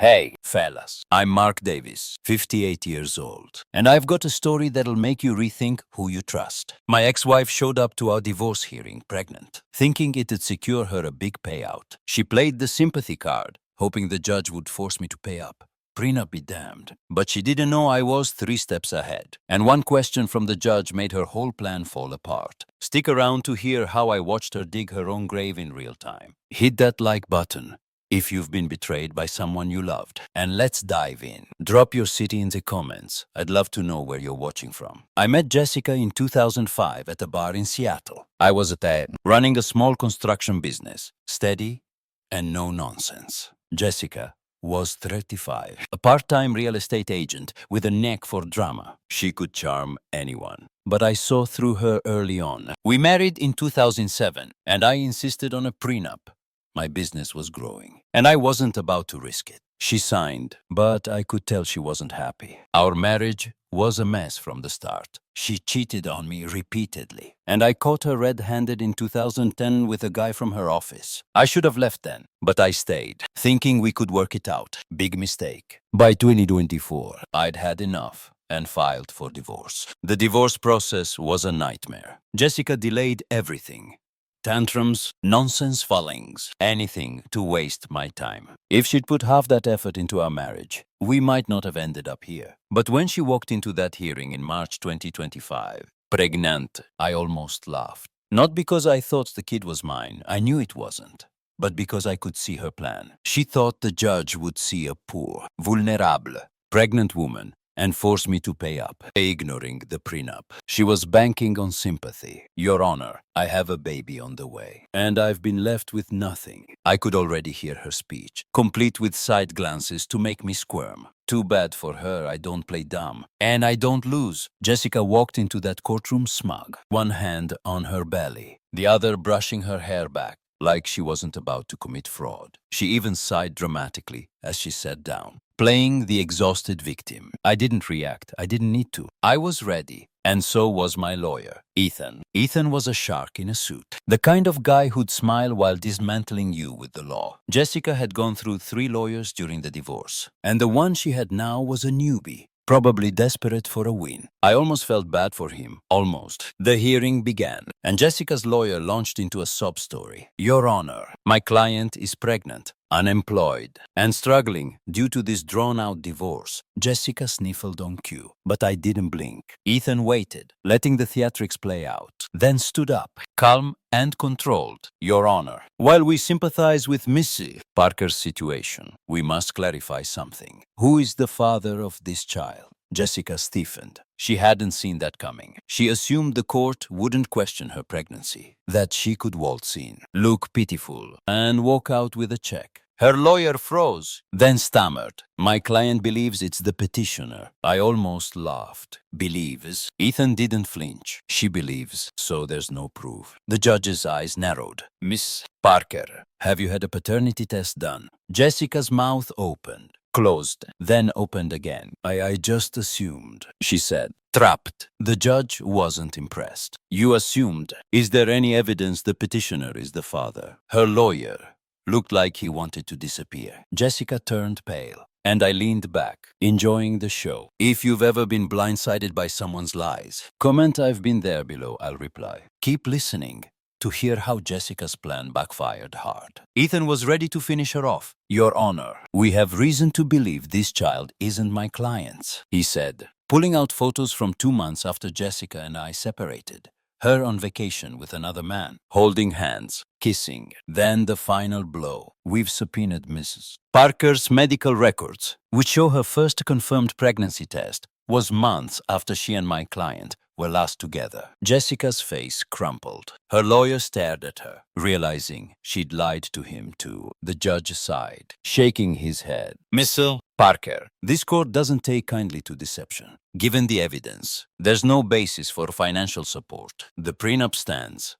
Hey, fellas, I'm Mark Davis, 58 years old, and I've got a story that'll make you rethink who you trust. My ex-wife showed up to our divorce hearing pregnant, thinking it'd secure her a big payout. She played the sympathy card, hoping the judge would force me to pay up. Prenup be damned. But she didn't know I was 3 steps ahead. And one question from the judge made her whole plan fall apart. Stick around to hear how I watched her dig her own grave in real time. Hit that like button if you've been betrayed by someone you loved. And let's dive in. Drop your city in the comments. I'd love to know where you're watching from. I met Jessica in 2005 at a bar in Seattle. I was at running a small construction business. Steady and no nonsense. Jessica was 35, a part-time real estate agent with a knack for drama. She could charm anyone. But I saw through her early on. We married in 2007, and I insisted on a prenup. My business was growing, and I wasn't about to risk it. She signed, but I could tell she wasn't happy. Our marriage was a mess from the start. She cheated on me repeatedly, and I caught her red-handed in 2010 with a guy from her office. I should have left then, but I stayed, thinking we could work it out. Big mistake. By 2024, I'd had enough and filed for divorce. The divorce process was a nightmare. Jessica delayed everything. Tantrums, nonsense fillings, anything to waste my time. If she'd put half that effort into our marriage, we might not have ended up here. But when she walked into that hearing in March 2025, pregnant, I almost laughed. Not because I thought the kid was mine, I knew it wasn't, but because I could see her plan. She thought the judge would see a poor, vulnerable, pregnant woman and force me to pay up, ignoring the prenup. She was banking on sympathy. Your Honor, I have a baby on the way, and I've been left with nothing. I could already hear her speech, complete with side glances to make me squirm. Too bad for her, I don't play dumb. And I don't lose. Jessica walked into that courtroom smug, one hand on her belly, the other brushing her hair back, like she wasn't about to commit fraud. She even sighed dramatically as she sat down, playing the exhausted victim. I didn't react. I didn't need to. I was ready, and so was my lawyer, Ethan. Ethan was a shark in a suit, the kind of guy who'd smile while dismantling you with the law. Jessica had gone through 3 lawyers during the divorce, and the one she had now was a newbie, probably desperate for a win. I almost felt bad for him. Almost. The hearing began, and Jessica's lawyer launched into a sob story. Your Honor, my client is pregnant, unemployed, and struggling due to this drawn-out divorce. Jessica sniffled on cue, but I didn't blink. Ethan waited, letting the theatrics play out, then stood up, calm and controlled. Your Honor, while we sympathize with Missy Parker's situation, we must clarify something. Who is the father of this child? Jessica stiffened. She hadn't seen that coming. She assumed the court wouldn't question her pregnancy, that she could waltz in, look pitiful, and walk out with a check. Her lawyer froze, then stammered. My client believes it's the petitioner. I almost laughed. Believes? Ethan didn't flinch. She believes, so there's no proof. The judge's eyes narrowed. Miss Parker, have you had a paternity test done? Jessica's mouth opened, closed, then opened again. I just assumed, she said. Trapped. The judge wasn't impressed. You assumed. Is there any evidence the petitioner is the father? Her lawyer looked like he wanted to disappear. Jessica turned pale, and I leaned back, enjoying the show. If you've ever been blindsided by someone's lies, comment I've been there below, I'll reply. Keep listening to hear how Jessica's plan backfired hard. Ethan was ready to finish her off. Your Honor, we have reason to believe this child isn't my client's, he said, pulling out photos from 2 months after Jessica and I separated. Her on vacation with another man, holding hands, kissing. Then the final blow. We've subpoenaed Mrs. Parker's medical records, which show her first confirmed pregnancy test was months after she and my client were last together. Jessica's face crumpled. Her lawyer stared at her, realizing she'd lied to him too. The judge sighed, shaking his head. Mrs. Parker, this court doesn't take kindly to deception. Given the evidence, there's no basis for financial support. The prenup stands.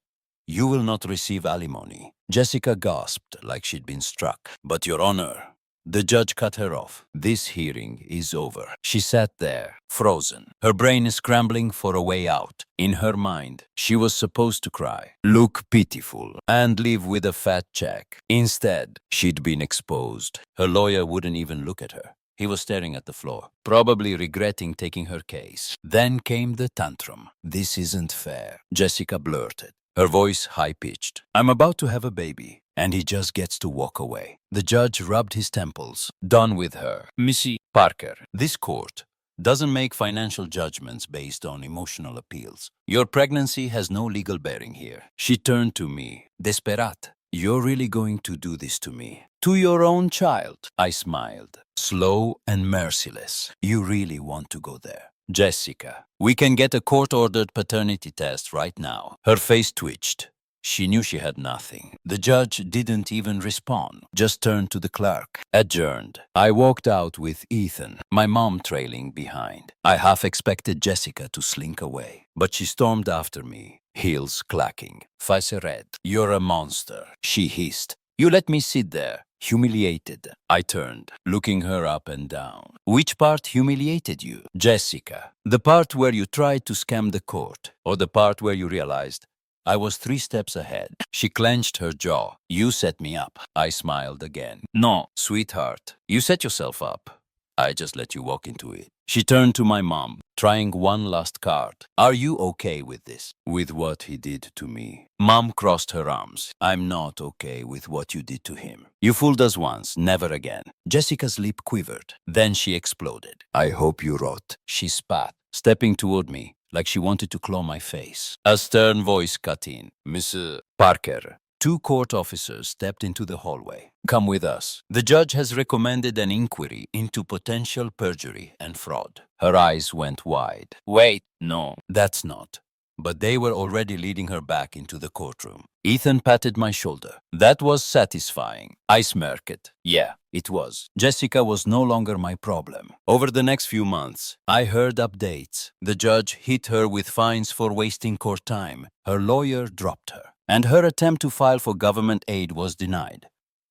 You will not receive alimony. Jessica gasped like she'd been struck. But Your Honor, The judge cut her off. This hearing is over. She sat there, frozen, her brain scrambling for a way out. In her mind, she was supposed to cry, look pitiful, and leave with a fat check. Instead, she'd been exposed. Her lawyer wouldn't even look at her. He was staring at the floor, probably regretting taking her case. Then came the tantrum. This isn't fair, Jessica blurted, her voice high-pitched. I'm about to have a baby, and he just gets to walk away. The judge rubbed his temples. Done with her. Missy Parker, this court doesn't make financial judgments based on emotional appeals. Your pregnancy has no legal bearing here. She turned to me, desperate. You're really going to do this to me? To your own child? I smiled, slow and merciless. You really want to go there? Jessica, we can get a court-ordered paternity test right now. Her face twitched. She knew she had nothing. The judge didn't even respond, just turned to the clerk. Adjourned. I walked out with Ethan, my mom trailing behind. I half expected Jessica to slink away, but she stormed after me, heels clacking. Face red. You're a monster, she hissed. You let me sit there, humiliated. I turned, looking her up and down. Which part humiliated you? Jessica, the part where you tried to scam the court, or the part where you realized I was 3 steps ahead? She clenched her jaw. You set me up. I smiled again. No, sweetheart, you set yourself up. I just let you walk into it. She turned to my mom, trying one last card. Are you okay with this? With what he did to me? Mom crossed her arms. I'm not okay with what you did to him. You fooled us once, never again. Jessica's lip quivered. Then she exploded. I hope you rot. She spat, stepping toward me, like she wanted to claw my face. A stern voice cut in. Mr. Parker. 2 court officers stepped into the hallway. Come with us. The judge has recommended an inquiry into potential perjury and fraud. Her eyes went wide. Wait, no, that's not. But they were already leading her back into the courtroom. Ethan patted my shoulder. That was satisfying. I smirked. Yeah, it was. Jessica was no longer my problem. Over the next few months, I heard updates. The judge hit her with fines for wasting court time. Her lawyer dropped her, and her attempt to file for government aid was denied.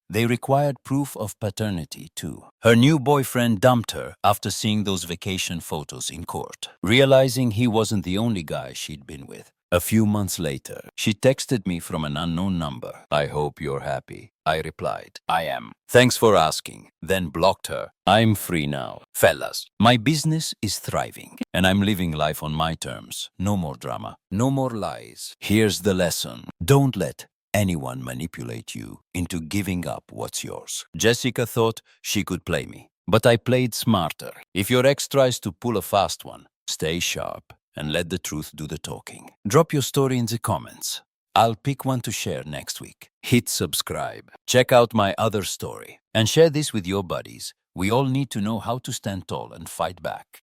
They required proof of paternity, too. Her new boyfriend dumped her after seeing those vacation photos in court, realizing he wasn't the only guy she'd been with. A few months later, she texted me from an unknown number. I hope you're happy. I replied, I am. Thanks for asking. Then blocked her. I'm free now. Fellas, my business is thriving, and I'm living life on my terms. No more drama. No more lies. Here's the lesson. Don't let anyone manipulate you into giving up what's yours. Jessica thought she could play me, but I played smarter. If your ex tries to pull a fast one, stay sharp and let the truth do the talking. Drop your story in the comments. I'll pick one to share next week. Hit subscribe, check out my other story, and share this with your buddies. We all need to know how to stand tall and fight back.